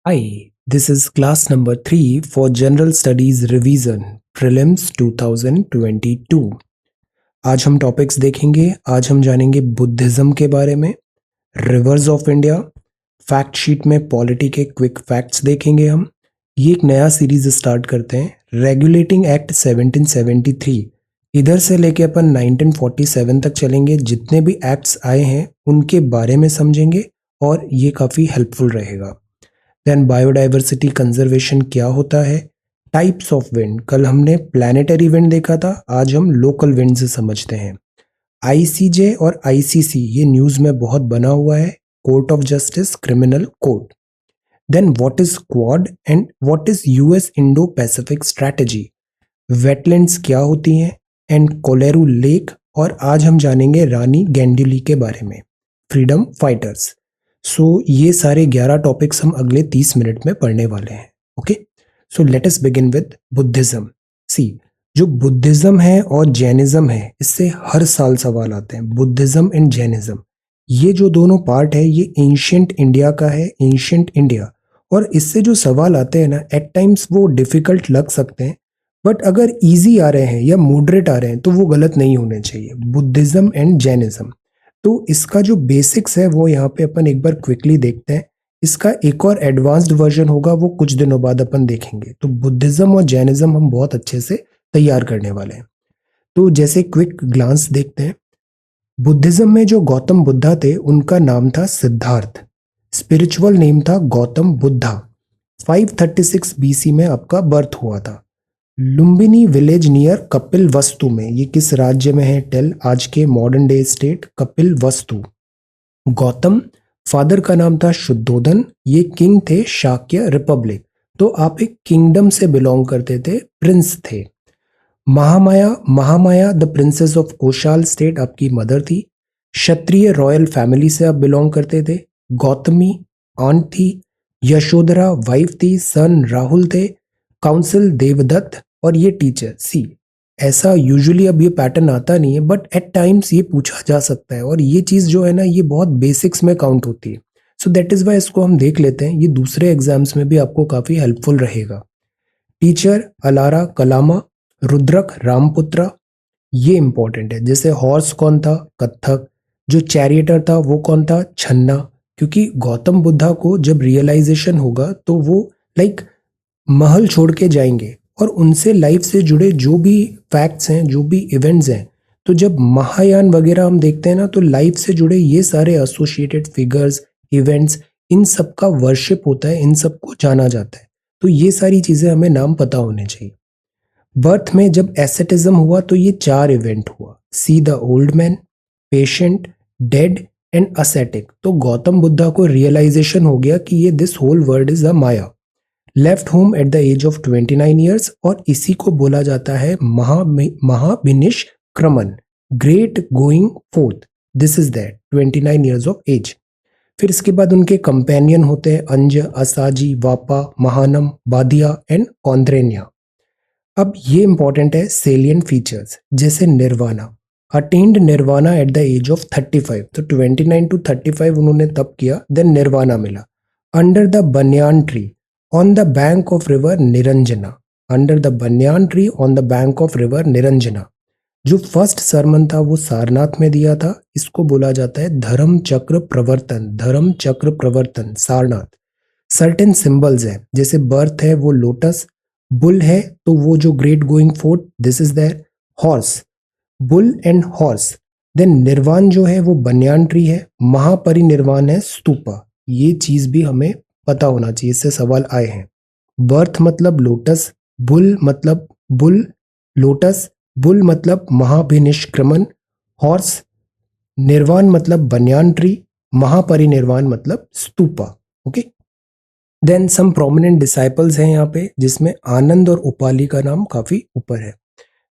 Hi, this is class number 3 for General Studies Revision Prelims 2022। आज हम topics देखेंगे। आज हम जानेंगे बुद्धिज्म के बारे में, reverse of India, fact sheet में पॉलिटी के क्विक फैक्ट्स देखेंगे हम। ये एक नया सीरीज स्टार्ट करते हैं, रेगुलेटिंग एक्ट 1773। इधर से लेके अपन 1947 तक चलेंगे। जितने भी एक्ट्स आए हैं उनके बारे में समझेंगे और ये काफ़ी हेल्पफुल रहेगा। देन बायोडाइवर्सिटी कंजर्वेशन क्या होता है, टाइप्स ऑफ विंड, कल हमने प्लैनेटरी विंड देखा था, आज हम लोकल विंड से समझते हैं। आईसीजे और आईसीसी ये न्यूज में बहुत बना हुआ है, court of justice, criminal court. Then what is Quad and what is US Indo Pacific strategy, wetlands क्या होती हैं एंड कोलेरू लेक। और आज हम जानेंगे रानी गैंडुली के बारे में, फ्रीडम फाइटर्स। ये सारे 11 टॉपिक्स हम अगले 30 मिनट में पढ़ने वाले हैं। Okay, so let us begin with Buddhism. See, जो बुद्धिज्म है और जैनिज्म है, इससे हर साल सवाल आते हैं। बुद्धिज्म एंड जैनिज्म, ये जो दोनों पार्ट है ये एंशिएंट इंडिया का है, एंशिएंट इंडिया। और इससे जो सवाल आते हैं ना, एट टाइम्स वो डिफिकल्ट लग सकते हैं, बट अगर इजी आ रहे हैं या मॉडरेट आ रहे हैं तो वो गलत नहीं होने चाहिए। बुद्धिज्म एंड जैनिज्म, तो इसका जो बेसिक्स है वो यहाँ पे अपन एक बार क्विकली देखते हैं। इसका एक और एडवांस्ड वर्जन होगा, वो कुछ दिनों बाद अपन देखेंगे। तो बुद्धिज्म और जैनिज्म हम बहुत अच्छे से तैयार करने वाले हैं। तो जैसे क्विक ग्लांस देखते हैं, बुद्धिज्म में जो गौतम बुद्धा थे उनका नाम था सिद्धार्थ, स्पिरिचुअल नेम था गौतम बुद्धा। 536 बीसी में आपका बर्थ हुआ था, लुम्बिनी विलेज नियर कपिल वस्तु में। ये किस राज्य में है? टेल, आज के मॉडर्न डे स्टेट कपिल वस्तु। गौतम, फादर का नाम था शुद्धोधन, ये किंग थे शाक्य रिपब्लिक, तो आप एक किंगडम से बिलोंग करते थे, प्रिंस थे। Mahamaya, Mahamaya the princess of Kaushal state आपकी मदर थी। क्षत्रिय रॉयल फैमिली से आप बिलोंग करते थे। गौतमी ऑन्ट थी, यशोधरा वाइफ थी, सन राहुल थे, काउंसिल देवदत्त, और ये टीचर। सी, ऐसा यूजुअली अब ये पैटर्न आता नहीं है, बट एट टाइम्स ये पूछा जा सकता है, और ये चीज जो है ना ये बहुत बेसिक्स में काउंट होती है। सो दैट इज वाई इसको हम देख लेते हैं, ये दूसरे एग्जाम्स में भी आपको काफी हेल्पफुल रहेगा। टीचर अलारा कलामा, रुद्रक रामपुत्रा, ये इंपॉर्टेंट है। जैसे हॉर्स कौन था? कत्थक। जो चैरियटर था वो कौन था? छन्ना। क्योंकि गौतम बुद्धा को जब रियलाइजेशन होगा तो वो लाइक महल छोड़ के जाएंगे, और उनसे लाइफ से जुड़े जो भी फैक्ट्स हैं, जो भी इवेंट्स हैं, तो जब महायान वगैरह हम देखते हैं ना, तो लाइफ से जुड़े ये सारे एसोसिएटेड फिगर्स, इवेंट्स, इन सब का वर्शिप होता है, इन सब को जाना जाता है। तो ये सारी चीजें हमें नाम पता होने चाहिए। बर्थ में जब एसेटिज्म हुआ तो ये 4 इवेंट हुआ, see the old man, patient, dead and ascetic. तो गौतम बुद्धा को रियलाइजेशन हो गया कि ये this whole world is a maya. Left home at the age of 29 years, और इसी को बोला जाता है Mahabhinishkramana, great going forth. This is that 29 years of age. फिर इसके बाद उनके कंपेनियन होते हैं अंज, असाजी, वापा, महानम, बादिया एंड कौंद्रेन्या। अब ये इंपॉर्टेंट है, सेलियंट फीचर्स, जैसे nirvana, attend nirvana at the age of 35। तो 29 to 35 उन्होंने तब किया, देन निर्वाणा मिला। Under the banyan tree on the bank of river Niranjana, under the banyan tree on the bank of river Niranjana. जो फर्स्ट सरमन था वो सारनाथ में दिया था, इसको बोला जाता है धर्म चक्र प्रवर्तन, धर्म चक्र प्रवर्तन सारनाथ। सर्टेन सिंबल्स है, जैसे बर्थ है वो लोटस, बुल है तो वो जो great going forth, this is their, horse, bull and horse. Then nirvana जो है वो बनियान ट्री है, महापरिनिर्वाण है स्तूपा। ये चीज भी हमें पता होना चाहिए, इससे सवाल आए हैं। बर्थ मतलब लोटस, बुल मतलब बुल, लोटस, बुल मतलब महाभिनिष्क्रमण, हॉर्स, निर्वाण मतलब बनियान ट्री, महापरिनिर्वाण मतलब stupa. Okay, then some prominent disciples हैं यहाँ पे, जिसमें आनंद और उपाली का नाम काफी ऊपर है।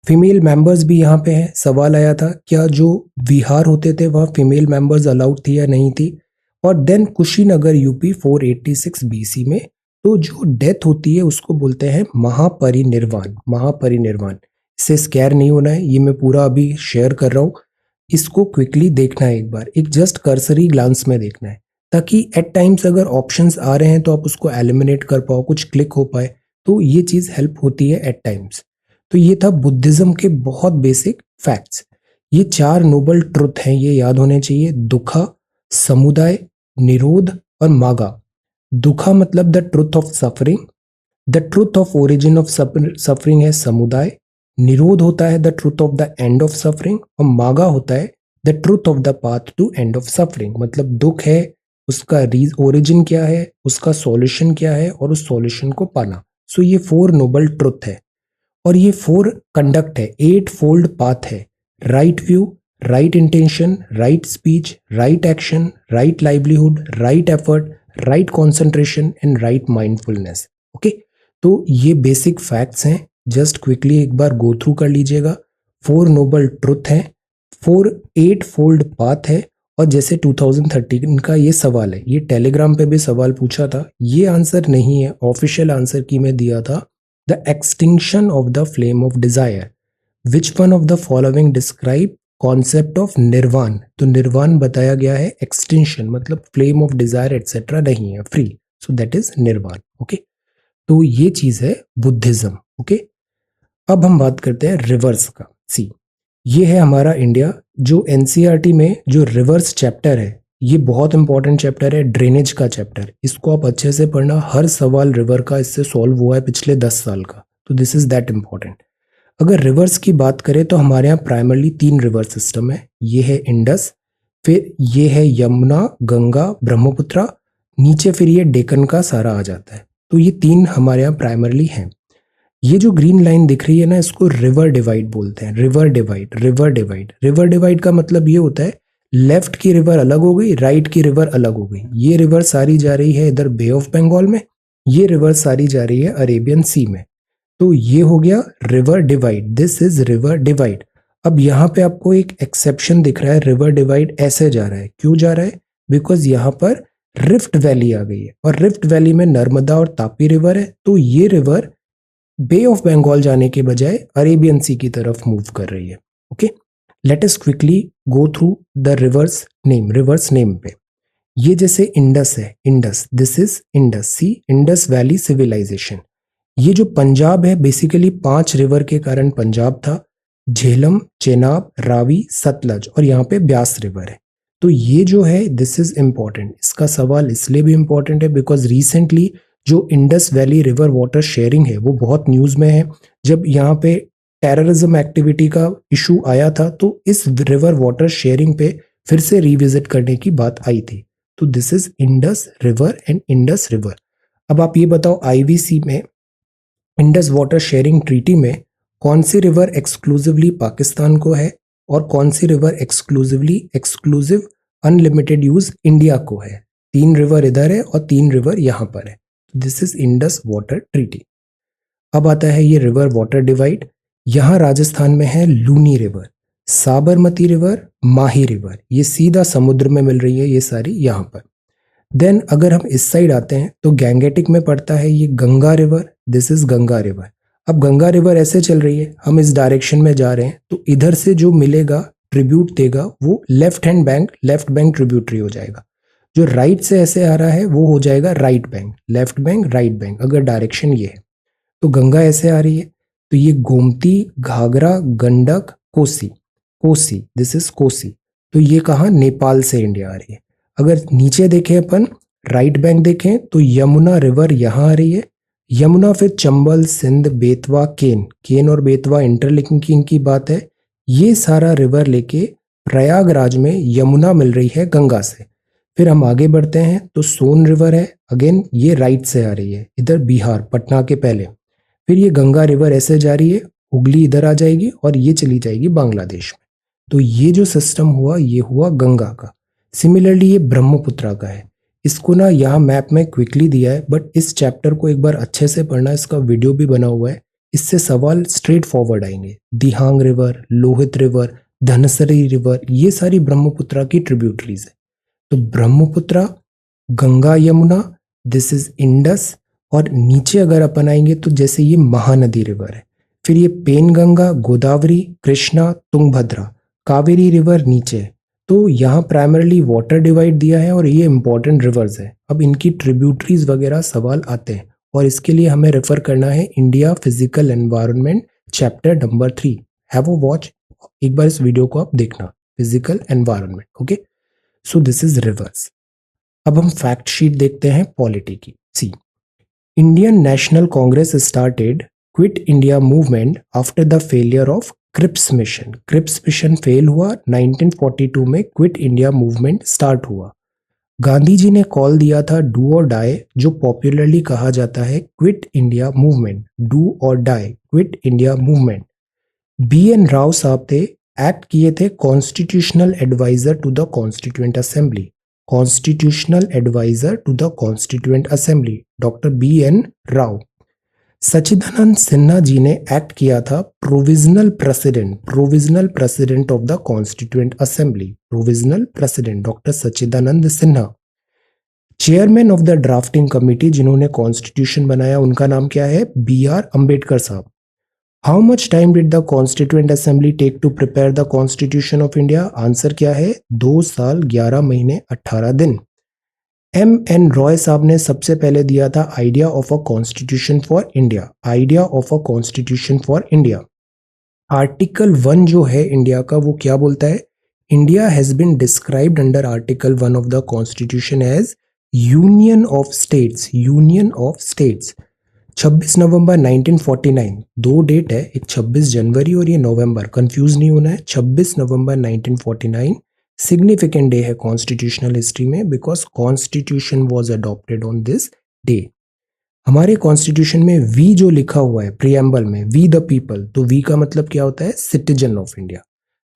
फीमेल मेंबर्स भी यहाँ पे हैं। सवाल आया था क्या जो विहार होते थे वहाँ फीमेल मेंबर्स अलाउड थी या नहीं थी। और देन कुशीनगर यूपी 486 बीसी में, तो जो डेथ होती है उसको बोलते हैं महापरिनिर्वाण, महापरिनिर्वाण। इससे स्कैर नहीं होना है, ये मैं पूरा अभी शेयर कर रहा हूँ, इसको क्विकली देखना है एक बार, एक जस्ट कर्सरी ग्लांस में देखना है, ताकि एट टाइम्स अगर ऑप्शंस आ रहे हैं तो आप उसको एलिमिनेट कर पाओ, कुछ क्लिक हो पाए, तो ये चीज हेल्प होती है एट टाइम्स। तो ये था बुद्धिज्म के बहुत बेसिक फैक्ट्स। ये 4 नोबल ट्रुथ हैं, ये याद होने चाहिए: दुखा, समुदाय, निरोध और मागा। दुखा मतलब the truth of suffering, the truth of origin of suffering है समुदाय, निरोध होता है the truth of the end of suffering, और मागा होता है the truth of the path to end of suffering. मतलब दुख है, उसका ओरिजिन क्या है, उसका सॉल्यूशन क्या है, और उस सॉल्यूशन को पाना। सो ये 4 नोबल ट्रुथ है, और ये 4 कंडक्ट है, 8 फोल्ड पाथ है: right view, right intention, right speech, right action, right livelihood, right effort, right concentration and right mindfulness. Okay, तो ये बेसिक फैक्ट्स हैं, जस्ट क्विकली एक बार गो थ्रू कर लीजिएगा। 4 नोबल ट्रुथ हैं, 8 फोल्ड पाथ है, और जैसे 2013 का ये सवाल है, ये टेलीग्राम पे भी सवाल पूछा था, ये आंसर नहीं है, ऑफिशियल आंसर की मैं दिया था: the extinction of the flame of desire, which one of the following describe concept of निर्वाण। तो निर्वाण बताया गया है, एक्सटेंशन मतलब फ्लेम ऑफ डिजायर एटसेट्रा नहीं है, फ्री, सो दैट इज निर्वाण। ओके, तो ये चीज है बुद्धिज्म। ओके, अब हम बात करते हैं रिवर्स का। सी, ये है हमारा इंडिया, जो एनसीईआरटी में जो रिवर्स चैप्टर है, ये बहुत इंपॉर्टेंट चैप्टर है, ड्रेनेज का चैप्टर। इसको आप अच्छे से पढ़ना, हर सवाल रिवर का इससे सॉल्व हुआ है पिछले 10 साल का, तो दिस इज दैट इंपॉर्टेंट। अगर रिवर्स की बात करें तो हमारे यहाँ प्राइमरली 3 रिवर सिस्टम है। ये है इंडस, फिर ये है यमुना, गंगा, ब्रह्मपुत्रा, नीचे फिर ये डेक्कन का सारा आ जाता है। तो ये 3 हमारे यहाँ प्राइमरली हैं। ये जो ग्रीन लाइन दिख रही है ना, इसको रिवर डिवाइड बोलते हैं। River divide, river divide, river divide का मतलब ये होता है लेफ्ट की रिवर अलग हो गई, राइट की रिवर अलग हो गई। ये रिवर सारी जा रही है इधर बे ऑफ बंगाल में, ये रिवर सारी जा रही है अरेबियन सी में। तो ये हो गया river divide, this is river divide. अब यहाँ पे आपको एक एक्सेप्शन दिख रहा है, रिवर डिवाइड ऐसे जा रहा है, क्यों जा रहा है? बिकॉज यहाँ पर रिफ्ट वैली आ गई है, और रिफ्ट वैली में नर्मदा और तापी रिवर है, तो ये रिवर बे ऑफ बंगाल जाने के बजाय अरेबियन सी की तरफ मूव कर रही है। Okay, let us quickly go through the rivers name पे। ये जैसे इंडस है, Indus, this is Indus, see Indus valley civilisation. ये जो पंजाब है, बेसिकली 5 रिवर के कारण पंजाब था: झेलम, चेनाब, रावी, सतलज, और यहाँ पे ब्यास रिवर है। तो ये जो है दिस इज इंपॉर्टेंट, इसका सवाल इसलिए भी इंपॉर्टेंट है बिकॉज रिसेंटली जो Indus valley river water sharing है वो बहुत न्यूज में है। जब यहाँ पे टेररिज्म एक्टिविटी का इशू आया था तो इस रिवर वाटर शेयरिंग पे फिर से रिविजिट करने की बात आई थी। तो this is Indus river and Indus river. अब आप ये बताओ, आईवीसी में इंडस वाटर शेयरिंग ट्रीटी में कौन सी रिवर एक्सक्लूसिवली पाकिस्तान को है, और कौन सी river exclusive unlimited use India को है? 3 रिवर इधर है और 3 रिवर यहाँ पर है। This is Indus water treaty. अब आता है ये रिवर वाटर डिवाइड। यहाँ राजस्थान में है लूनी रिवर, साबरमती रिवर, माही रिवर, ये सीधा समुद्र में मिल रही है ये सारी यहाँ पर। देन अगर हम इस साइड आते हैं तो गैंगेटिक में पड़ता है ये Ganga river, this is Ganga river. अब गंगा रिवर ऐसे चल रही है, हम इस डायरेक्शन में जा रहे हैं, तो इधर से जो मिलेगा ट्रिब्यूट देगा वो लेफ्ट बैंक ट्रिब्यूटरी हो जाएगा। जो राइट से ऐसे आ रहा है वो हो जाएगा right bank, left bank, right bank, अगर डायरेक्शन ये है। तो गंगा ऐसे आ रही है, तो ये गोमती, घाघरा, गंडक, कोसी, कोसी, दिस इज कोसी। तो ये कहाँ? नेपाल से इंडिया आ रही है। अगर नीचे देखें अपन, राइट बैंक देखें, तो यमुना रिवर यहाँ आ रही है। यमुना फिर चंबल, सिंध, बेतवा, केन और बेतवा इंटरलिंकिंग की बात है। ये सारा रिवर लेके प्रयागराज में यमुना मिल रही है गंगा से। फिर हम आगे बढ़ते हैं तो सोन रिवर है, अगेन ये राइट से आ रही है, इधर बिहार, पटना के पहले। फिर ये गंगा रिवर ऐसे जा रही है, हुगली इधर आ जाएगी और ये चली जाएगी बांग्लादेश में। तो ये जो सिस्टम हुआ ये हुआ गंगा का। सिमिलरली ये ब्रह्मपुत्रा का है। इसको ना यहाँ मैप में क्विकली दिया है, बट इस चैप्टर को एक बार अच्छे से पढ़ना, इसका वीडियो भी बना हुआ है, इससे सवाल स्ट्रेट फॉरवर्ड आएंगे। Dihang river, Lohit river, Dhansiri river, ये सारी ब्रह्मपुत्रा की ट्रिब्यूटरीज है। तो ब्रह्मपुत्रा, गंगा, यमुना, दिस इज इंडस, और नीचे अगर अपन आएंगे तो जैसे ये महानदी रिवर है, फिर ये पेन गंगा, गोदावरी, कृष्णा, तुंगभद्रा, कावेरी रिवर नीचे, तो यहाँ प्राइमरली वाटर डिवाइड दिया है और ये इंपॉर्टेंट रिवर्स है। अब इनकी ट्रिब्यूटरीज वगैरह सवाल आते हैं और इसके लिए हमें रेफर करना है India physical environment chapter number 3। Have a watch, एक बार इस वीडियो को आप देखना, physical environment. Okay, so this is rivers. अब हम फैक्ट शीट देखते हैं पॉलिटी की। See, Indian National Congress started quit India movement after the failure of Cripps mission. Cripps mission fail हुआ, 1942 में क्विट इंडिया मूवमेंट स्टार्ट हुआ। गांधी जी ने call दिया था डू और डाई, जो पॉपुलरली कहा जाता है क्विट इंडिया मूवमेंट, डू और die, quit India movement. B N Rao साहब थे, एक्ट किए थे constitutional adviser to the constituent assembly, constitutional adviser to the constituent assembly, doctor B N Rao. Sachchidanand Sinha ji ने एक्ट किया था provisional president of the constituent assembly, provisional president doctor Sachchidanand Sinha. Chairman of the drafting committee जिन्होंने constitution बनाया, उनका नाम क्या है? B R Ambedkar साहब। How much time did the constituent assembly take to prepare the constitution of India? Answer क्या है? 2 साल 11 महीने 18 दिन। एम एन रॉय साहब ने सबसे पहले दिया था idea of a constitution for India, idea of a constitution for India. Article 1 जो है इंडिया का, वो क्या बोलता है? India has been described under article 1 of the constitution as union of states, union of states. 26 नवंबर 1949, 2 डेट है, एक 26 जनवरी और ये नवंबर, कंफ्यूज नहीं होना है। 26 नवंबर 1949 सिग्निफिकेंट डे है कॉन्स्टिट्यूशनल हिस्ट्री में, because constitution was adopted on this day. हमारे कॉन्स्टिट्यूशन में वी जो लिखा हुआ है प्रीएम्बल में, वी द पीपल, तो वी का मतलब क्या होता है? Citizen of India.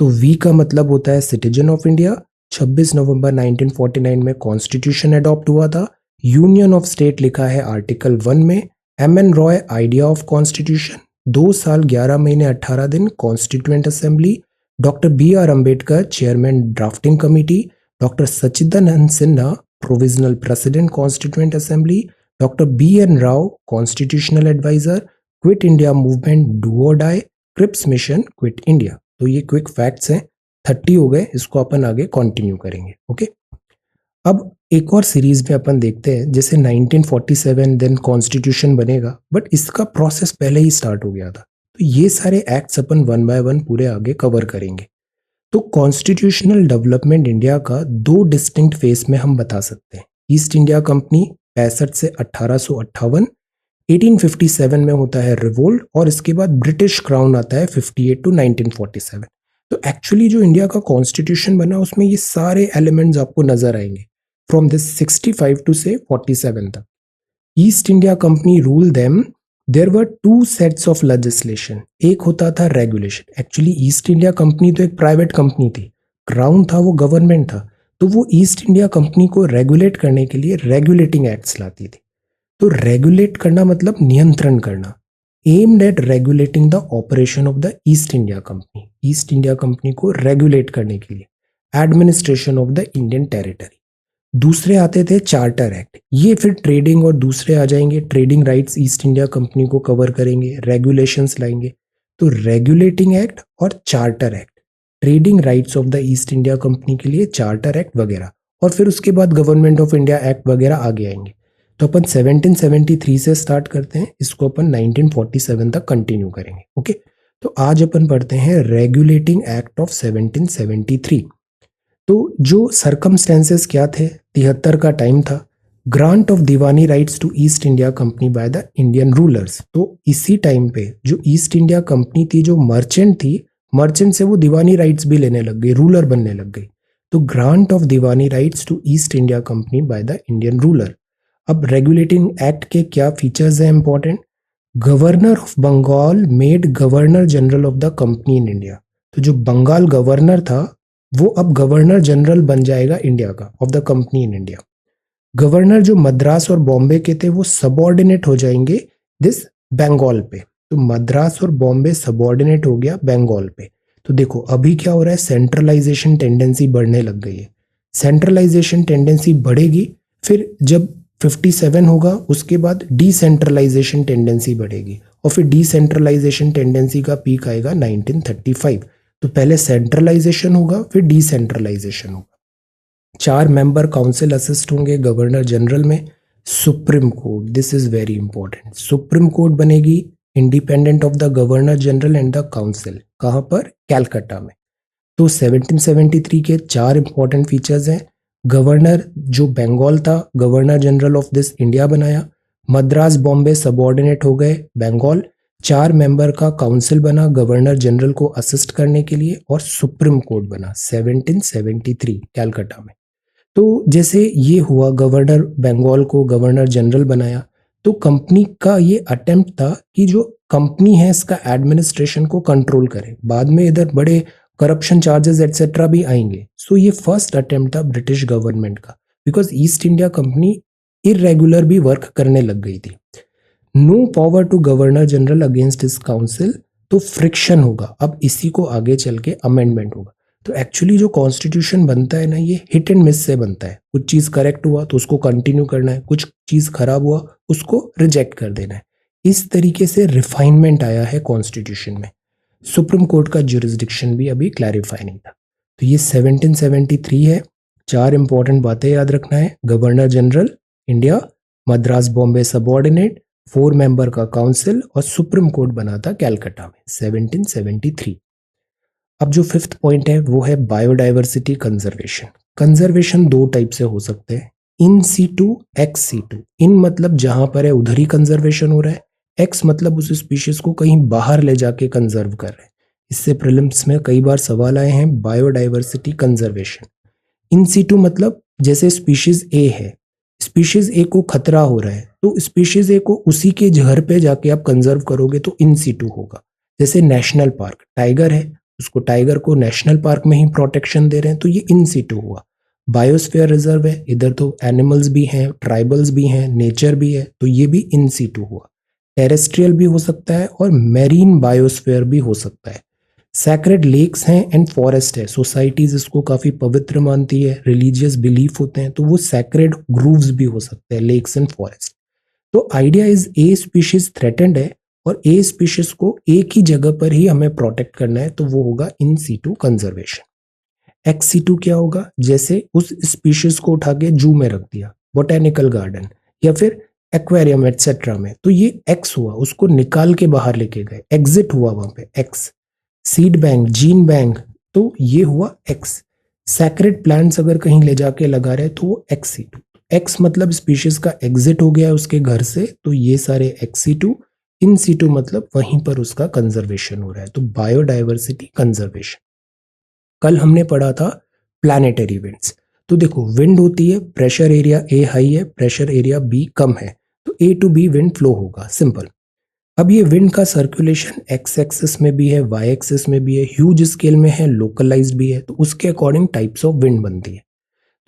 तो वी का मतलब होता है सिटीजन ऑफ इंडिया। 26 नवंबर 1949 में कॉन्स्टिट्यूशन अडॉप्ट हुआ था। यूनियन ऑफ स्टेट लिखा है आर्टिकल 1 में। M N Roy idea of constitution, 2 साल 11 महीने 18 दिन constituent assembly. Doctor B R Ambedkar chairman drafting committee. Doctor Sachchidanand Sinha provisional president constituent assembly. Doctor B N Rao constitutional adviser. Quit India movement do और die, Cripps mission quit India. तो ये quick facts हैं, 30 हो गए, इसको अपन आगे कंटिन्यू करेंगे। ओके, अब एक और सीरीज में अपन देखते हैं, जैसे 1947 देन कॉन्स्टिट्यूशन बनेगा, बट इसका प्रोसेस पहले ही स्टार्ट हो गया था। तो ये सारे एक्ट्स अपन 1 बाय 1 पूरे आगे कवर करेंगे। तो कॉन्स्टिट्यूशनल डेवलपमेंट इंडिया का 2 डिस्टिंक्ट फेज में हम बता सकते हैं। ईस्ट इंडिया कंपनी 65 से 1858, 1857 में होता है रिवोल्ट, और इसके बाद ब्रिटिश क्राउन आता है 58 टू 1947। तो एक्चुअली जो इंडिया का कॉन्स्टिट्यूशन बना उसमें ये सारे एलिमेंट्स आपको नजर आएंगे फ्रॉम दिस 65 टू से 47 तक। East India Company rule them, there were 2 sets of legislation. एक होता था regulation. Actually East India Company तो एक प्राइवेट कंपनी थी, क्राउन था वो गवर्नमेंट था, तो वो ईस्ट इंडिया कंपनी को रेगुलेट करने के लिए रेगुलेटिंग एक्ट्स लाती थी। तो रेगुलेट करना मतलब नियंत्रण करना, aimed at regulating the operation of the east India company, east India company को रेगुलेट करने के लिए, administration of the Indian territory. दूसरे आते थे चार्टर एक्ट, ये फिर ट्रेडिंग और दूसरे आ जाएंगे, trading rights east India company को कवर करेंगे, रेगुलेशंस लाएंगे। तो रेगुलेटिंग एक्ट और charter act, trading rights of the east India company के लिए चार्टर एक्ट वगैरह, और फिर उसके बाद गवर्नमेंट ऑफ इंडिया एक्ट वगैरह आगे आएंगे। तो अपन 1773 से स्टार्ट करते हैं, इसको अपन 1947 तक कंटिन्यू करेंगे। ओके, तो आज अपन पढ़ते हैं रेगुलेटिंग एक्ट ऑफ 1773। तो जो सरकमस्टेंसेस क्या थे, 73 का टाइम था, grant of Diwani rights to East India Company by the Indian rulers. तो इसी टाइम पे जो ईस्ट इंडिया कंपनी थी, जो मर्चेंट थी, मर्चेंट से वो दीवानी राइट्स भी लेने लग गई, रूलर बनने लग गई। तो grant of Diwani rights to East India Company by the Indian ruler. अब रेगुलेटिंग एक्ट के क्या फीचर्स हैं important? Governor of Bengal made governor general of the company in India. तो जो बंगाल गवर्नर था वो अब गवर्नर जनरल बन जाएगा इंडिया का, of the company in India. Governor जो मद्रास और बॉम्बे के थे वो सबऑर्डिनेट हो जाएंगे दिस बंगाल पे। तो मद्रास और बॉम्बे सबऑर्डिनेट हो गया बंगाल पे। तो देखो अभी क्या हो रहा है, सेंट्रलाइजेशन टेंडेंसी बढ़ने लग गई है। सेंट्रलाइजेशन टेंडेंसी बढ़ेगी, फिर जब 57 होगा उसके बाद डिसेंट्रलाइजेशन टेंडेंसी बढ़ेगी, और फिर डिसेंट्रलाइजेशन टेंडेंसी का पीक आएगा 1935। तो पहले सेंट्रलाइजेशन होगा, फिर डिसेंट्रलाइजेशन होगा। 4 मेंबर काउंसिल असिस्ट होंगे गवर्नर जनरल में। Supreme court, this is very important, supreme court बनेगी independent of the governor general and the council. कहां पर? कैलकाटा में। तो 1773 के 4 इंपॉर्टेंट फीचर्स हैं। गवर्नर जो बंगाल था, governor general of this India बनाया। मद्रास बॉम्बे सबऑर्डिनेट हो गए बंगाल। 4 मेंबर का काउंसिल बना गवर्नर जनरल को असिस्ट करने के लिए, और सुप्रीम कोर्ट बना 1773 कैलकाटा में। तो जैसे ये हुआ, गवर्नर बंगाल को गवर्नर जनरल बनाया, तो कंपनी का ये अटेम्प्ट था कि जो कंपनी है इसका एडमिनिस्ट्रेशन को कंट्रोल करे। बाद में इधर बड़े करप्शन चार्जेस एटसेट्रा भी आएंगे। सो ये फर्स्ट अटेम्प्ट था ब्रिटिश गवर्नमेंट का, because East India Company irregular भी वर्क करने लग गई थी। No power to governor general against his council, तो फ्रिक्शन होगा। अब इसी को आगे चल के अमेंडमेंट होगा। तो एक्चुअली जो कॉन्स्टिट्यूशन बनता है ना, ये हिट एंड मिस से बनता है। कुछ चीज करेक्ट हुआ तो उसको कंटिन्यू करना है, कुछ चीज खराब हुआ उसको रिजेक्ट कर देना है। इस तरीके से रिफाइनमेंट आया है कॉन्स्टिट्यूशन में। सुप्रीम कोर्ट का जुरिस्डिक्शन भी अभी क्लैरिफाई नहीं था। तो ये 1773 है। 4 इंपॉर्टेंट बातें याद रखना है। Governor general India, Madras Bombay subordinate, 4 member का काउंसिल, और सुप्रीम कोर्ट बना था कैलकाटा में 1773। अब जो 5th पॉइंट है वो है बायोडाइवर्सिटी कंजर्वेशन। कंजर्वेशन 2 टाइप से हो सकते हैं, इन सीटू, एक्स सीटू। इन मतलब जहां पर है उधर ही कंजर्वेशन हो रहा है। एक्स मतलब उस स्पीशीज को कहीं बाहर ले जाके कंजर्व कर रहे हैं। इससे प्रीलिम्स में कई बार सवाल आए हैं, बायोडाइवर्सिटी कंजर्वेशन। इन सीटू मतलब जैसे स्पीशीज ए है, स्पीशीज ए को खतरा हो रहा है, तो स्पीशीज ए को उसी के घर पे जाके आप कंजर्व करोगे तो इन सीटू होगा। जैसे नेशनल पार्क, टाइगर है, उसको टाइगर को नेशनल पार्क में ही प्रोटेक्शन दे रहे हैं, तो ये इन सीटू हुआ। बायोस्फीयर रिजर्व है, इधर तो एनिमल्स भी हैं, ट्राइबल्स भी हैं, नेचर भी है, तो ये भी इन सीटू हुआ। टेरेस्ट्रियल भी हो सकता है और मैरीन बायोस्फीयर भी हो सकता है। सैक्रेड लेक्स हैं एंड फॉरेस्ट है, सोसाइटीज इसको काफी पवित्र मानती है, रिलीजियस बिलीफ होते हैं, तो वो सैक्रेड ग्रूव्स भी हो सकते हैं, लेक्स एंड फॉरेस्ट। तो idea is a species threatened है और ए स्पीशीज को एक ही जगह पर ही हमें प्रोटेक्ट करना है, तो वो होगा in situ conservation. Ex situ क्या होगा? जैसे उस स्पीशीज को उठा के जू में रख दिया, बोटेनिकल गार्डन या फिर एक्वेरियम एटसेट्रा में, तो ये एक्स हुआ, उसको निकाल के बाहर लेके गए, एग्जिट हुआ वहां पे, x. Seed bank, gene bank, तो ये हुआ एक्स। सैक्रेड प्लांट्स अगर कहीं ले जाके लगा रहे तो वो एक्स सीटू। एक्स मतलब स्पीशीज का एग्जिट हो गया है उसके घर से, तो ये सारे एक्स सीटू। इन सीटू मतलब वहीं पर उसका कंजर्वेशन हो रहा है, तो बायोडाइवर्सिटी कंजर्वेशन। कल हमने पढ़ा था प्लैनेटरी विंड्स। तो देखो, विंड होती है, प्रेशर एरिया ए हाई है, प्रेशर एरिया बी कम है, तो ए टू बी विंड फ्लो होगा, सिंपल। अब ये विंड का सर्कुलेशन एक्स एक्सिस में भी है, वाई एक्सिस में भी है, ह्यूज स्केल में है, लोकलाइज्ड भी है, तो उसके अकॉर्डिंग टाइप्स ऑफ विंड बनती है।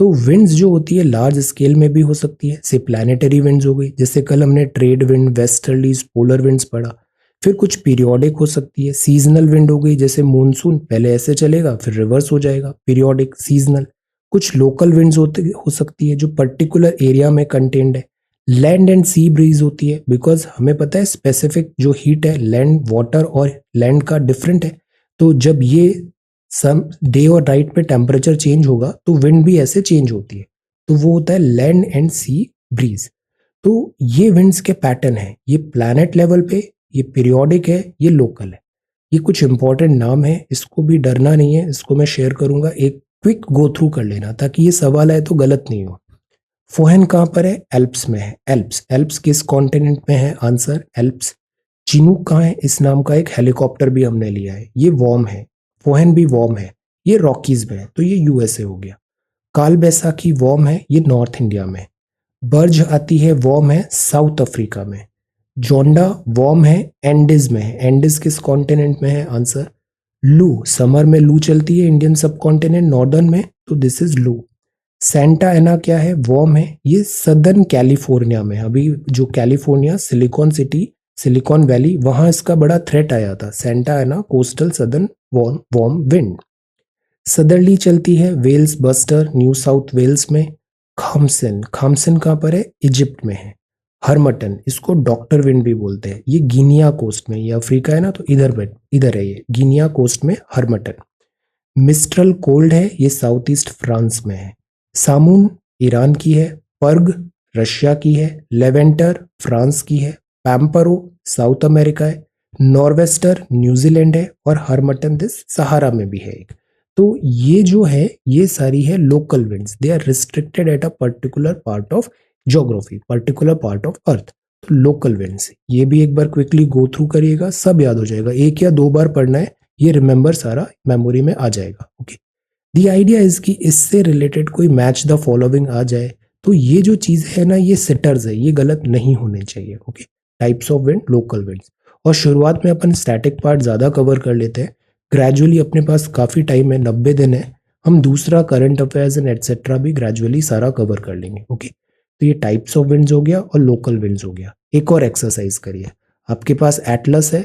तो विंड्स जो होती है लार्ज स्केल में भी हो सकती है, से प्लैनेटरी विंड्स हो गई, जैसे कल हमने trade wind, westerlies, polar winds पढ़ा। फिर कुछ पीरियोडिक हो सकती है, सीजनल विंड हो गई, जैसे मानसून पहले ऐसे चलेगा फिर रिवर्स हो जाएगा, पीरियोडिक, सीजनल। कुछ लोकल विंड्स हो सकती है जो पर्टिकुलर एरिया में कंटेन्ड है। लैंड एंड सी ब्रीज होती है, बिकॉज हमें पता है स्पेसिफिक जो हीट है लैंड, वाटर और लैंड का डिफरेंट है, तो जब ये सम डे और नाइट में टेम्परेचर चेंज होगा तो विंड भी ऐसे चेंज होती है, तो वो होता है लैंड एंड सी ब्रीज। तो ये विंड्स के पैटर्न है, ये प्लैनेट लेवल पे, ये पीरियोडिक है, ये लोकल है। ये कुछ इंपॉर्टेंट नाम है, इसको भी डरना नहीं है, इसको मैं शेयर करूंगा, एक क्विक गो थ्रू कर लेना ताकि ये सवाल आए तो गलत नहीं हो। फोहन कहाँ पर है? एल्प्स में है। एल्प्स, एल्प्स किस कॉन्टिनेंट में है? Answer Alps. चिनूक कहाँ है? इस नाम का एक हेलीकॉप्टर भी हमने लिया है, ये वॉर्म है। फोहन भी वॉर्म है, ये रॉकीज में है, तो ये यूएसए हो गया। काल बैसाखी वॉर्म है, ये नॉर्थ इंडिया में। बर्ज आती है, वॉर्म है, साउथ अफ्रीका में। जोंडा वॉर्म है, एंडीज में है। एंडीज किस कॉन्टिनेंट में है? आंसर लू, समर में लू चलती है इंडियन सब कॉन्टिनेंट नॉर्दर्न में, तो दिस इज लू। सेंटा एना क्या है? वॉर्म है, ये सदर्न कैलिफोर्निया में। अभी जो California Silicon City, Silicon Valley, वहां इसका बड़ा थ्रेट आया था। Santa Ana coastal southern warm wind. Southerly चलती है Wales buster, New South Wales में। खामसन, खामसन कहाँ पर है? इजिप्ट में है। हरमटन, इसको डॉक्टर विंड भी बोलते हैं, ये गिनिया कोस्ट में, ये अफ्रीका है ना, तो इधर है ये गिनिया कोस्ट में हरमटन। मिस्ट्रल कोल्ड है, ये साउथ ईस्ट फ्रांस में है। सामून ईरान की है। पर्ग रशिया की है। लेवेंटर फ्रांस की है। पैम्परो साउथ अमेरिका है। नॉर्वेस्टर न्यूजीलैंड है। और हरमटन दिस सहारा में भी है एक। तो ये जो है ये सारी है local winds, they are restricted at a particular part of geography, particular part of earth. तो लोकल विंड्स ये भी एक बार क्विकली गो थ्रू करिएगा, सब याद हो जाएगा, एक या दो बार पढ़ना है, ये रिमेंबर सारा मेमोरी में आ जाएगा। ओके, दी आइडिया इज कि इससे रिलेटेड कोई मैच द फॉलोइंग आ जाए तो ये जो चीज है ना ये सेटर्स है, ये गलत नहीं होने चाहिए। Okay, types of wind, local winds. और शुरुआत में अपन स्टैटिक पार्ट ज्यादा कवर कर लेते हैं, ग्रेजुअली अपने पास काफी टाइम है, 90 दिन है, हम दूसरा करंट अफेयर्स एंड एटसेट्रा भी ग्रेजुअली सारा कवर कर लेंगे। ओके, तो ये टाइप्स ऑफ विंड्स हो गया और लोकल विंड्स हो गया। एक और एक्सरसाइज करिए, आपके पास एटलस है,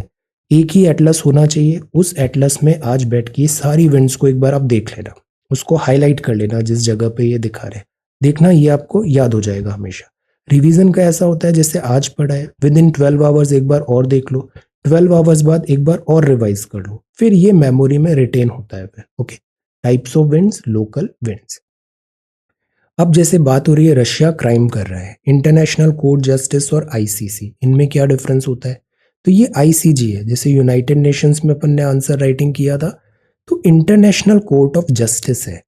एक ही एटलस होना चाहिए, उस एटलस में आज बैठ के सारी विंड्स को एक बार आप देख लेना, उसको हाईलाइट कर लेना जिस जगह पे ये दिखा रहे, देखना ये आपको याद हो जाएगा हमेशा। रिवीजन का ऐसा होता है जैसे आज पढ़ा है, विद इन 12 आवर्स एक बार और देख लो, 12 आवर्स बाद एक बार और रिवाइज कर लो, फिर ये मेमोरी में रिटेन होता है फिर। Okay, types of winds, local winds. अब जैसे बात हो रही है रशिया क्राइम कर रहा है, इंटरनेशनल कोर्ट जस्टिस और आईसीसी, इनमें क्या डिफरेंस होता है? तो ये आईसीजी है, जैसे यूनाइटेड नेशंस में अपन ने आंसर राइटिंग किया था, तो इंटरनेशनल कोर्ट ऑफ जस्टिस है,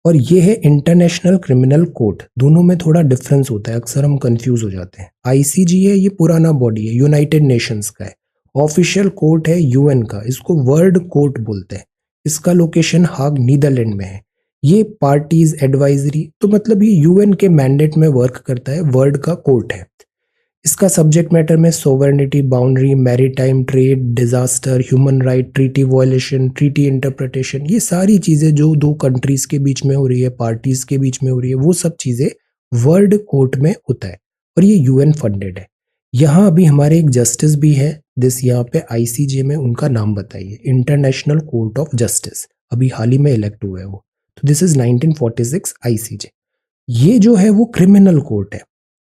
और ये है इंटरनेशनल क्रिमिनल कोर्ट। दोनों में थोड़ा डिफरेंस होता है, अक्सर हम कंफ्यूज हो जाते हैं। आईसीजी है, ये पुराना बॉडी है, यूनाइटेड नेशंस का है, ऑफिशियल कोर्ट है यूएन का, इसको वर्ल्ड कोर्ट बोलते हैं। इसका लोकेशन हाग नीदरलैंड में है। ये पार्टीज एडवाइजरी, तो मतलब ये यूएन के मैंडेट में वर्क करता है, वर्ल्ड का कोर्ट है। इसका सब्जेक्ट मैटर में sovereignty, boundary, maritime, trade, disaster, human right, treaty violation, treaty interpretation, ये सारी चीजें जो दो कंट्रीज के बीच में हो रही है, पार्टीज के बीच में हो रही है, वो सब चीजें वर्ल्ड कोर्ट में होता है, और ये यूएन फंडेड है। यहाँ अभी हमारे एक जस्टिस भी है, दिस यहाँ पे आईसीजे में, उनका नाम बताइए, इंटरनेशनल कोर्ट ऑफ जस्टिस, अभी हाल ही में इलेक्ट हुए वो। तो दिस इज 1946 आईसीजे। ये जो है वो क्रिमिनल कोर्ट है,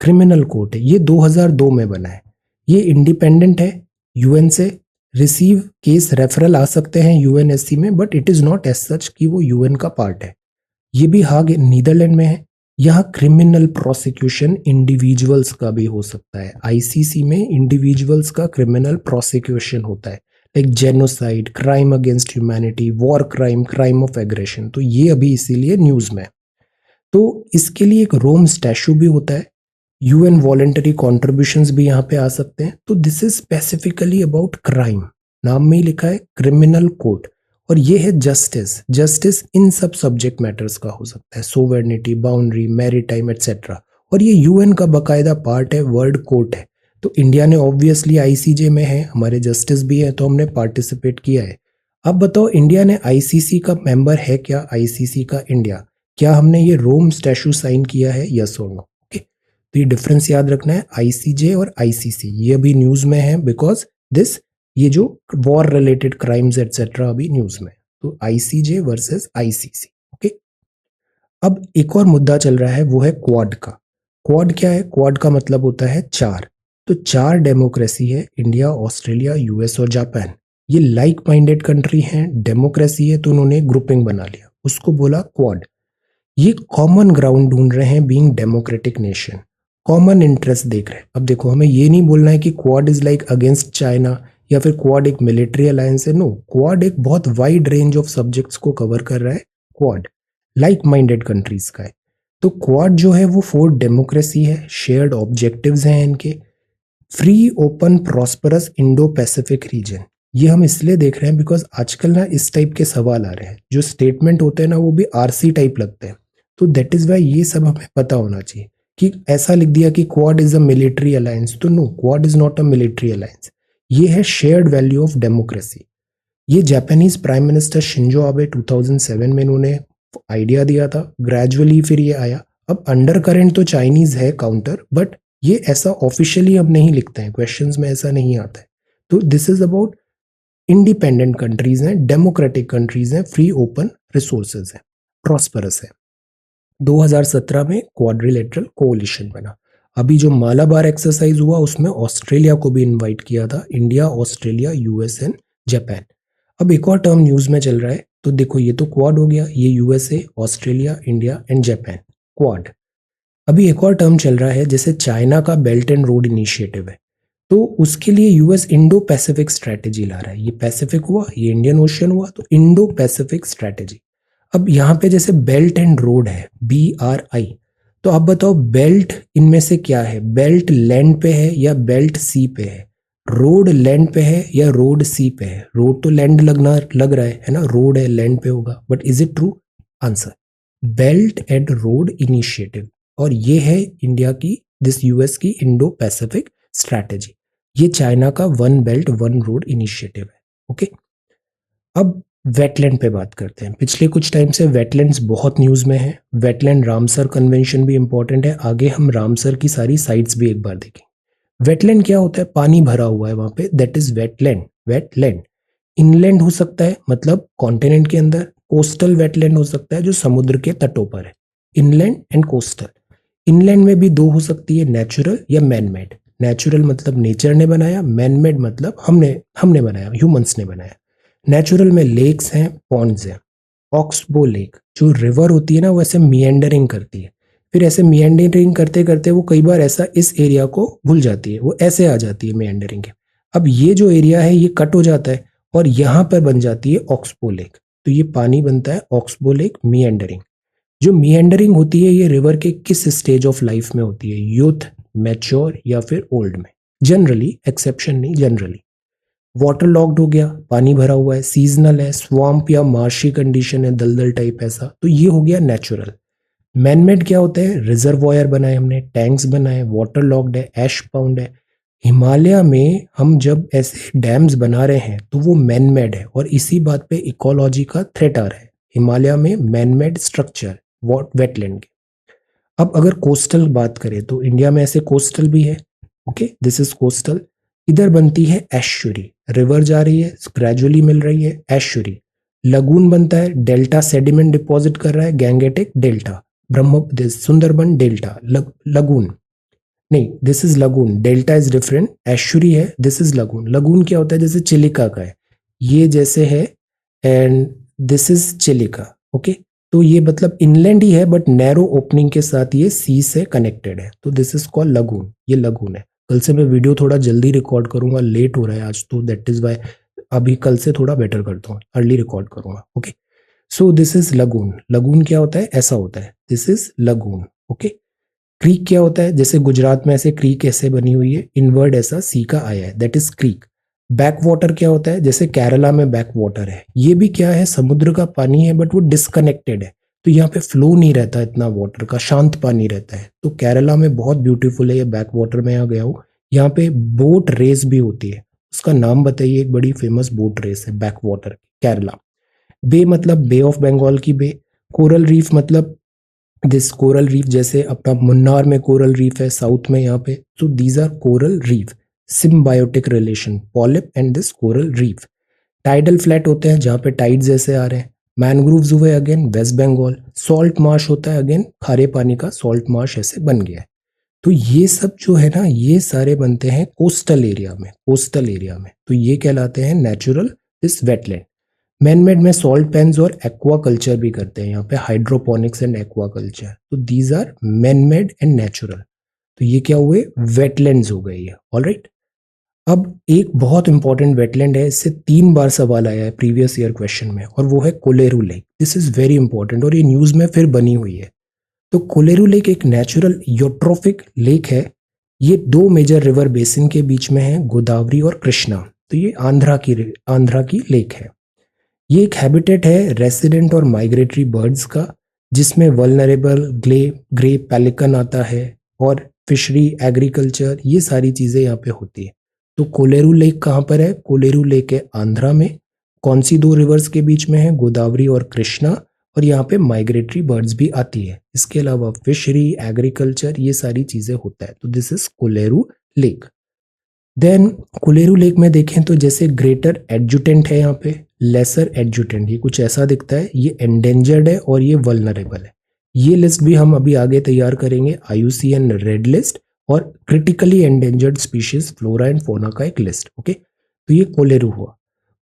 क्रिमिनल कोर्ट है, ये 2002 में बना है। ये इंडिपेंडेंट है यूएन से, रिसीव केस रेफरल आ सकते हैं यूएनएससी में, but it is not as such कि वो यूएन का पार्ट है। ये भी हाग नीदरलैंड में है। यहाँ क्रिमिनल प्रोसिक्यूशन इंडिविजुअल्स का भी हो सकता है, आईसीसी में इंडिविजुअल्स का क्रिमिनल प्रोसिक्यूशन होता है, like genocide, crime against humanity, war crime, crime of aggression, तो ये अभी इसीलिए न्यूज में है। तो इसके लिए एक रोम स्टैचू भी होता है, यूएन वॉलेंटरी कॉन्ट्रीब्यूशंस भी यहाँ पे आ सकते हैं। तो this is specifically about crime, नाम में ही लिखा है क्रिमिनल कोर्ट, और ये है जस्टिस। जस्टिस इन सब सब्जेक्ट मैटर्स का हो सकता है, सोवरेनिटी, बाउंड्री, मैरीटाइम एटसेट्रा, और ये यूएन का बकायदा पार्ट है, वर्ल्ड कोर्ट है। तो इंडिया ने ऑब्वियसली आईसीजे में है, हमारे जस्टिस भी है, तो हमने पार्टिसिपेट किया है। अब बताओ इंडिया ने आईसीसी का मेंबर है क्या? आईसीसी का इंडिया, क्या हमने ये रोम स्टैचू साइन किया है, यस और नो? ओके, तो ये डिफरेंस याद रखना है, आईसीजे और आईसीसी, ये अभी न्यूज में है बिकॉज दिस, ये जो वॉर रिलेटेड क्राइम्स एटसेट्रा अभी न्यूज में, तो आईसीजे वर्सेस आईसीसी। ओके, अब एक और मुद्दा चल रहा है, वो है क्वाड का। क्वाड क्या है? क्वाड का मतलब होता है चार। तो चार डेमोक्रेसी है, इंडिया, ऑस्ट्रेलिया, यूएस और जापान। ये लाइक माइंडेड कंट्री हैं, डेमोक्रेसी है, तो उन्होंने ग्रुपिंग बना लिया, उसको बोला क्वाड। ये कॉमन ग्राउंड ढूंढ रहे हैं, being democratic nation, common interest देख रहे हैं। अब देखो, हमें ये नहीं बोलना है कि quad is like against China, या फिर क्वाड एक मिलिट्री अलायंस है, नो, क्वाड एक बहुत वाइड रेंज ऑफ सब्जेक्ट्स को कवर कर रहा है, क्वाड लाइक माइंडेड कंट्रीज का है। तो क्वाड जो है वो 4 डेमोक्रेसी है, शेयर्ड ऑब्जेक्टिव्स हैं इनके, free, open, prosperous, Indo Pacific region. ये हम इसलिए देख रहे हैं बिकॉज आजकल ना इस टाइप के सवाल आ रहे हैं, जो स्टेटमेंट होते हैं ना वो भी आरसी टाइप लगते हैं, तो दैट इज वाई ये सब हमें पता होना चाहिए। कि ऐसा लिख दिया कि quad is a military alliance, तो no, quad is not a military alliance, ये है शेयर्ड वैल्यू ऑफ डेमोक्रेसी। ये Japanese prime minister Shinzo Abe 2007 में इन्होंने आइडिया दिया था, ग्रेजुअली फिर ये आया। अब अंडर करेंट तो चाइनीज है काउंटर, बट ये ऐसा ऑफिशियली अब नहीं लिखते हैं, क्वेश्चंस में ऐसा नहीं आता है। तो this is about independent countries हैं, डेमोक्रेटिक कंट्रीज हैं, फ्री ओपन रिसोर्सेज हैं, प्रॉस्परस है। 2017 में क्वाड्रिलेटरल कोalition बना। अभी जो मालाबार एक्सरसाइज हुआ उसमें ऑस्ट्रेलिया को भी इनवाइट किया था, India, Australia, US and Japan. अब एक और टर्म न्यूज में चल रहा है, तो देखो ये तो क्वाड हो गया, ये USA, Australia, India and Japan, quad. अभी एक और टर्म चल रहा है, जैसे चाइना का बेल्ट एंड रोड इनिशिएटिव है, तो उसके लिए यूएस इंडो पैसिफिक स्ट्रेटेजी ला रहा है। ये पैसिफिक हुआ, ये इंडियन ओशियन हुआ, तो इंडो पैसिफिक स्ट्रेटेजी। अब यहाँ पे जैसे बेल्ट एंड रोड है, BRI, तो आप बताओ बेल्ट इनमें से क्या है? बेल्ट लैंड पे है या बेल्ट सी पे है? रोड लैंड पे है या रोड सी पे है? रोड तो लैंड लग रहा है ना, रोड है लैंड पे होगा, but is it true? Answer belt and road initiative, और ये है इंडिया की, दिस यूएस की इंडो पैसिफिक स्ट्रैटेजी। ये चाइना का one belt one road initiative है। ओके, अब वेटलैंड पे बात करते हैं। पिछले कुछ टाइम से वेटलैंड्स बहुत न्यूज में है। वेटलैंड रामसर कन्वेंशन भी इंपॉर्टेंट है, आगे हम रामसर की सारी साइट्स भी एक बार देखें। वेटलैंड क्या होता है? पानी भरा हुआ है वहां पे, that is wetland. Wetland inland हो सकता है, मतलब कॉन्टिनेंट के अंदर। कोस्टल वेटलैंड हो सकता है जो समुद्र के तटों पर है, इनलैंड एंड कोस्टल। इनलैंड में भी दो हो सकती है, नेचुरल या मैन मेड। नेचुरल मतलब नेचर ने बनाया, मैन मेड मतलब हमने बनाया, ह्यूमंस ने बनाया। नेचुरल में लेक्स हैं, पॉन्ड्स हैं। ऑक्सबो लेक जो रिवर होती है ना, वो ऐसे मिएंडरिंग करती है, फिर ऐसे मिएंडरिंग करते करते वो कई बार ऐसा इस एरिया को भूल जाती है, वो ऐसे आ जाती है मिएंडरिंग के। अब ये जो एरिया है ये कट हो जाता है और यहाँ पर बन जाती है ऑक्सबो लेक, तो ये पानी बनता है ऑक्सबो लेक मिएंडरिंग। जो मिएंडरिंग होती है ये रिवर के किस स्टेज ऑफ लाइफ में होती है? यूथ, मैच्योर या फिर ओल्ड में? जनरली, एक्सेप्शन नहीं, जनरली। वाटर लॉक्ड हो गया, पानी भरा हुआ है, सीजनल है, स्वamp या मार्शी कंडीशन है, दलदल टाइप ऐसा, तो ये हो गया नेचुरल। मैनमेड क्या होते हैं? रिजर्वॉयर बनाए हमने, टैंक्स बनाए, वाटर लॉक्ड है, एश पाउंड है। हिमालय में हम जब ऐसे डैम्स बना रहे हैं तो वो मैनमेड है, और इसी बात पे इकोलॉजी का थ्रेट आ रहा है। हिमालय में मैनमेड स्ट्रक्चर वेटलैंड के। अब अगर कोस्टल बात करें तो इंडिया में ऐसे कोस्टल भी है। Okay, this is coastal. इधर बनती है एस्चुरी, रिवर जा रही है, ग्रेजुअली मिल रही है, एस्चुरी। लगून बनता है, डेल्टा सेडिमेंट डिपॉजिट कर रहा है, गैंगेटिक डेल्टा, ब्रह्म सुंदरबन डेल्टा, लगून नहीं, this is lagoon, delta is different, estuary है, दिस इज लगून। लगून क्या होता है? जैसे चिलिका का है, ये जैसे है, and this is Chilika. Okay, तो ये मतलब इनलैंड ही है बट नैरो ओपनिंग के साथ ये सी से कनेक्टेड है, तो दिस इज कॉल्ड लगून, ये लगून है। कल से मैं वीडियो थोड़ा जल्दी रिकॉर्ड करूंगा, लेट हो रहा है आज, तो दैट इज वाई अभी कल से थोड़ा बेटर करता हूँ, अर्ली रिकॉर्ड करूंगा। Okay, so this is lagoon. Lagoon क्या होता है? ऐसा होता है, this is lagoon. Okay, creek क्या होता है? जैसे गुजरात में ऐसे क्रीक ऐसे बनी हुई है, इनवर्ड ऐसा सी का आया है, that is creek. Back water क्या होता है? जैसे केरला में बैक वाटर है, ये भी क्या है? समुद्र का पानी है बट वो डिस्कनेक्टेड है, तो यहाँ पे फ्लो नहीं रहता इतना वाटर का, शांत पानी रहता है। तो केरला में बहुत ब्यूटीफुल है ये बैक वाटर में, यहाँ गया हूँ। यहाँ पे बोट रेस भी होती है, उसका नाम बताइए, एक बड़ी फेमस बोट रेस है बैक वाटर केरला। बे मतलब बे ऑफ बंगाल की बे। कोरल रीफ मतलब दिस कोरल रीफ, जैसे अपना मुन्नार में कोरल रीफ है साउथ में यहाँ पे, तो these are coral reef. Symbiotic relation, polyp and this coral reef. Tidal flat होते हैं जहाँ पे टाइड जैसे आ रहे हैं। मैनग्रोव्स हुए again West Bengal. Salt marsh होता है अगेन, खारे पानी का सॉल्ट मार्श ऐसे बन गया है। तो ये सब जो है ना, ये सारे बनते हैं कोस्टल एरिया में, कोस्टल एरिया में, तो ये कहलाते हैं नेचुरल दिस वेटलैंड। मैनमेड में सॉल्ट पेन्स और एक्वा कल्चर भी करते हैं यहाँ पे, हाइड्रोपोनिक्स एंड एक्वा कल्चर, तो these are manmade and natural. तो ये क्या हुए? वेटलैंड्स हो गए ये। ऑलराइट, अब एक बहुत इंपॉर्टेंट वेटलैंड है, इससे 3 बार सवाल आया है प्रीवियस ईयर क्वेश्चन में, और वो है Kolleru lake. This is very important और ये न्यूज में फिर बनी हुई है। तो कोलेरू लेक एक नेचुरल यूट्रोफिक लेक है। ये 2 मेजर रिवर बेसिन के बीच में है, गोदावरी और कृष्णा। तो ये आंध्रा की लेक है। ये एक हैबिटेट है रेसिडेंट और माइग्रेटरी बर्ड्स का, जिसमें वल्नरेबल ग्रे पेलिकन आता है, और फिशरी, एग्रीकल्चर, ये सारी चीज़ें यहाँ पे होती है। तो कोलेरू लेक कहाँ पर है? कोलेरू लेक है आंध्रा में। कौन सी 2 रिवर्स के बीच में है? गोदावरी और कृष्णा, और यहाँ पे माइग्रेटरी बर्ड्स भी आती है। इसके अलावा फिशरी, एग्रीकल्चर, ये सारी चीज़ें होता है। तो this is Kolleru lake. Then Kolleru lake में देखें तो जैसे ग्रेटर एडजुटेंट है, यहाँ पे लेसर एडजुटेंट, ये कुछ ऐसा दिखता है, ये एंडेंजर्ड है और ये वल्नरेबल है। ये लिस्ट भी हम अभी आगे तैयार करेंगे, IUCN रेड लिस्ट और critically endangered species flora and fauna का एक लिस्ट। ओके, तो ये कोलेरू हुआ।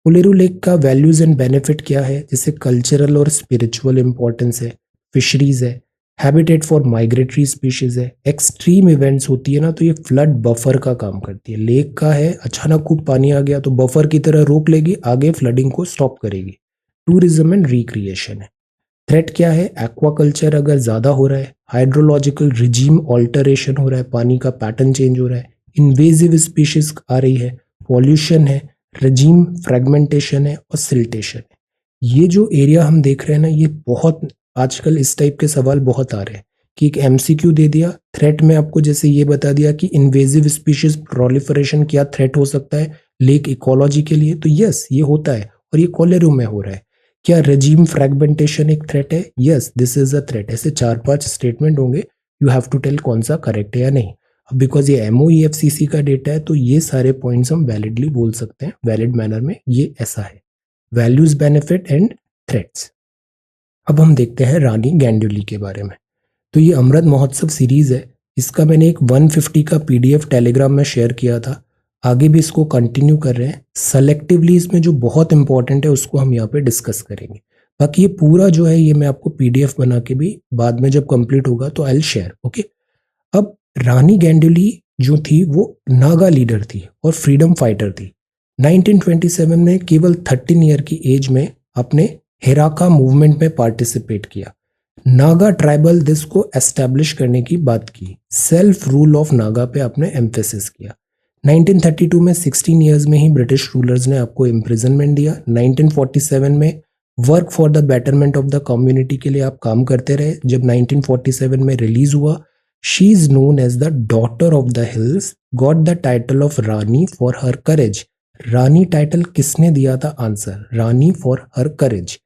कोलेरू लेक का वैल्यूज एंड बेनिफिट क्या है, जैसे कल्चरल और स्पिरिचुअल इंपॉर्टेंस है, फिशरीज है, हैबिटेट फॉर माइग्रेटरी स्पीशीज है, एक्सट्रीम इवेंट्स होती है ना तो ये फ्लड बफर का काम करती है। लेक का है, अचानक खूब पानी आ गया तो बफर की तरह रोक लेगी, आगे फ्लडिंग को स्टॉप करेगी। टूरिज्म एंड रिक्रिएशन है। थ्रेट क्या है, एक्वाकल्चर अगर ज्यादा हो रहा है, हाइड्रोलॉजिकल रिजीम ऑल्टरेशन हो रहा है, पानी का पैटर्न चेंज हो रहा है, इन्वेजिव स्पीशीज आ रही है, पॉल्यूशन है, रजीम फ्रेगमेंटेशन है और सिल्टेशन है। ये जो एरिया हम देख रहे हैं ना, ये बहुत आजकल इस टाइप के सवाल बहुत आ रहे हैं कि एक एमसीक्यू दे दिया, थ्रेट में आपको जैसे ये बता दिया कि इन्वेजिव स्पीशीज प्रोलिफरेशन क्या थ्रेट हो सकता है लेक इकोलॉजी के लिए, तो यस ये होता है और ये कोलेरू में हो रहा है। क्या रजीम फ्रेगमेंटेशन एक थ्रेट है, yes this is a threat. ऐसे 4-5 स्टेटमेंट होंगे, यू हैव टू टेल कौन सा करेक्ट है या नहीं। अब बिकॉज ये MOEFCC का डेटा है तो ये सारे पॉइंट्स हम वैलिडली बोल सकते हैं, वैलिड मैनर में ये ऐसा है। Values, benefit and threats. अब हम देखते हैं रानी गैंडुली के बारे में। तो ये अमृत महोत्सव सीरीज है, इसका मैंने एक 150 का PDF टेलीग्राम में शेयर किया था, आगे भी इसको कंटिन्यू कर रहे हैं। सेलेक्टिवली इसमें जो बहुत इंपॉर्टेंट है उसको हम यहाँ पे डिस्कस करेंगे। बाकी ये पूरा जो है ये मैं आपको PDF बना के भी बाद में जब कंप्लीट होगा तो आई विल शेयर, ओके। अब रानी गैंडुली जो थी वो नागा लीडर थी और फ्रीडम फाइटर थी। 1927 में केवल 13 ईयर की एज में अपने हेराका मूवमेंट में पार्टिसिपेट किया। नागा ट्राइबल दिस को एस्टेब्लिश करने की बात की, सेल्फ रूल ऑफ नागा पे आपने एम्फेसिस किया। 1932 में 16 इयर्स में ही ब्रिटिश रूलर्स ने आपको इम्प्रिजनमेंट दिया। 1947 में work for the betterment of the community के लिए आप काम करते रहे। जब 1947 में रिलीज हुआ, she is known as the daughter of the hills, got the title of Rani for her courage. Rani title किसने दिया था, आंसर रानी फॉर हर करेज।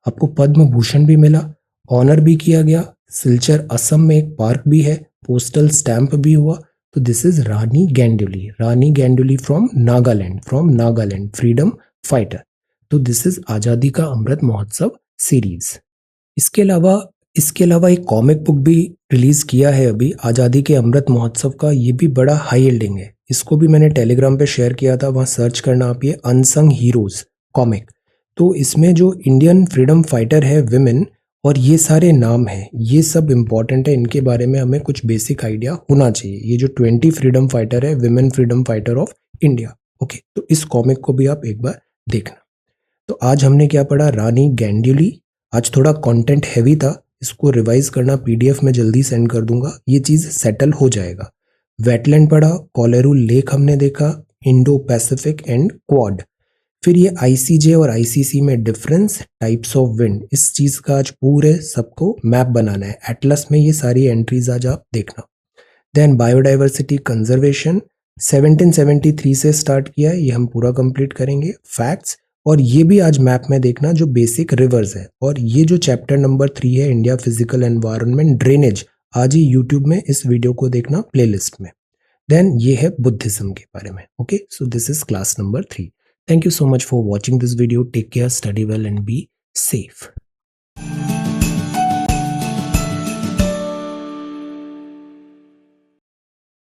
आपको पद्म भूषण भी मिला, ऑनर भी किया गया, सिलचर असम में एक पार्क भी है, पोस्टल स्टैंप भी हुआ। तो this is Rani Gaidinliu, Rani Gaidinliu from Nagaland freedom fighter. तो this is Azadi ka Amrit Mahotsav series. इसके अलावा एक कॉमिक बुक भी रिलीज किया है अभी आजादी के अमृत महोत्सव का, ये भी बड़ा हाई यील्डिंग है। इसको भी मैंने टेलीग्राम पे शेयर किया था, वहां सर्च करना आप, ये अनसंग हीरोज कॉमिक। तो इसमें जो इंडियन फ्रीडम फाइटर है विमेन और ये सारे नाम हैं, ये सब इंपॉर्टेंट है, इनके बारे में हमें कुछ बेसिक आइडिया होना चाहिए। ये जो 20 फ्रीडम फाइटर है, women freedom fighter of India, okay. तो इस कॉमिक को भी आप एक बार देखना। तो आज हमने क्या पढ़ा, रानी गैंडुली। आज थोड़ा कंटेंट हैवी था, इसको रिवाइज करना, PDF में जल्दी सेंड कर दूंगा, ये चीज सेटल हो जाएगा। वेटलैंड पढ़ा, कोलेरू लेक हमने देखा, इंडो पैसिफिक एंड क्वाड। फिर ये ICJ और ICC में डिफरेंस, टाइप्स ऑफ विंड, इस चीज का आज पूरे सबको मैप बनाना है। एटलस में ये सारी एंट्रीज आज आप देखना। देन बायोडाइवर्सिटी कंजर्वेशन 1773 से स्टार्ट किया है, ये हम पूरा कंप्लीट करेंगे। फैक्ट्स, और ये भी आज मैप में देखना जो बेसिक रिवर्स है। और ये जो चैप्टर नंबर 3 है, इंडिया फिजिकल एनवायरनमेंट ड्रेनेज, आज ही यूट्यूब में इस वीडियो को देखना प्लेलिस्ट में। देन ये है बुद्धिज्म के बारे में, okay. So this is class number 3। Thank you so much for watching this video. Take care, study well and be safe.